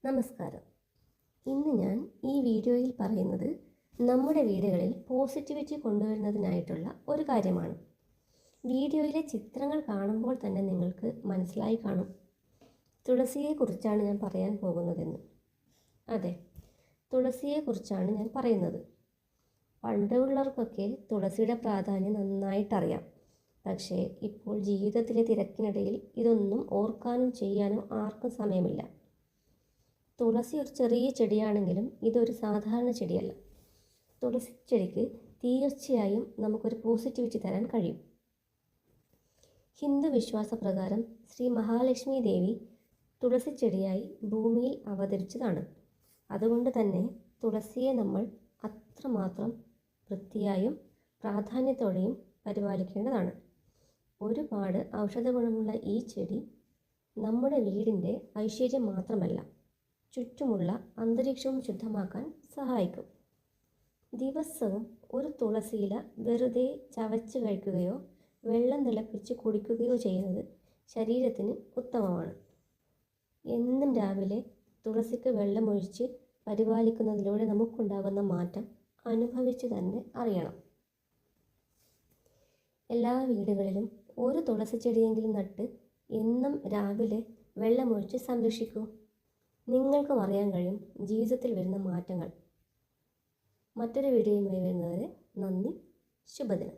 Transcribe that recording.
നമസ്കാരം. ഇന്ന് ഞാൻ ഈ വീഡിയോയിൽ പറയുന്നത് നമ്മുടെ വീടുകളിൽ പോസിറ്റിവിറ്റി കൊണ്ടുവരുന്നതിനായിട്ടുള്ള ഒരു കാര്യമാണ്. വീഡിയോയിലെ ചിത്രങ്ങൾ കാണുമ്പോൾ തന്നെ നിങ്ങൾക്ക് മനസ്സിലായി കാണും തുളസിയെക്കുറിച്ചാണ് ഞാൻ പറയാൻ പോകുന്നതെന്ന്. അതെ, തുളസിയെക്കുറിച്ചാണ് ഞാൻ പറയുന്നത്. പണ്ടുള്ളവർക്കൊക്കെ തുളസിയുടെ പ്രാധാന്യം നന്നായിട്ടറിയാം. പക്ഷേ ഇപ്പോൾ ജീവിതത്തിലെ തിരക്കിനിടയിൽ ഇതൊന്നും ഓർക്കാനും ചെയ്യാനോ ആർക്കും സമയമില്ല. തുളസി ഒരു ചെറിയ ചെടിയാണെങ്കിലും ഇതൊരു സാധാരണ ചെടിയല്ല. തുളസി ചെടിക്ക് തീർച്ചയായും നമുക്കൊരു പോസിറ്റിവിറ്റി തരാൻ കഴിയും. ഹിന്ദു വിശ്വാസപ്രകാരം ശ്രീ മഹാലക്ഷ്മി ദേവി തുളസി ചെടിയായി ഭൂമിയിൽ അവതരിച്ചതാണ്. അതുകൊണ്ട് തന്നെ തുളസിയെ നമ്മൾ അത്രമാത്രം വൃത്തിയായും പ്രാധാന്യത്തോടെയും പരിപാലിക്കേണ്ടതാണ്. ഒരുപാട് ഔഷധ ഗുണമുള്ള ഈ ചെടി നമ്മുടെ വീടിൻ്റെ ഐശ്വര്യം മാത്രമല്ല, ചുറ്റുമുള്ള അന്തരീക്ഷവും ശുദ്ധമാക്കാൻ സഹായിക്കും. ദിവസവും ഒരു തുളസിയില വെറുതെ ചവച്ച് കഴിക്കുകയോ വെള്ളം തിളപ്പിച്ച് കുടിക്കുകയോ ചെയ്യുന്നത് ശരീരത്തിന് ഉത്തമമാണ്. എന്നും രാവിലെ തുളസിക്ക് വെള്ളമൊഴിച്ച് പരിപാലിക്കുന്നതിലൂടെ നമുക്കുണ്ടാകുന്ന മാറ്റം അനുഭവിച്ച് തന്നെ അറിയണം. എല്ലാ വീടുകളിലും ഒരു തുളസി ചെടിയെങ്കിലും നട്ട് എന്നും രാവിലെ വെള്ളമൊഴിച്ച് സംരക്ഷിക്കൂ. നിങ്ങൾക്കും അറിയാൻ കഴിയും ജീവിതത്തിൽ വരുന്ന മാറ്റങ്ങൾ. മറ്റൊരു വീഡിയോയുമായി വരുന്നവരെ നന്ദി. ശുഭദിനം.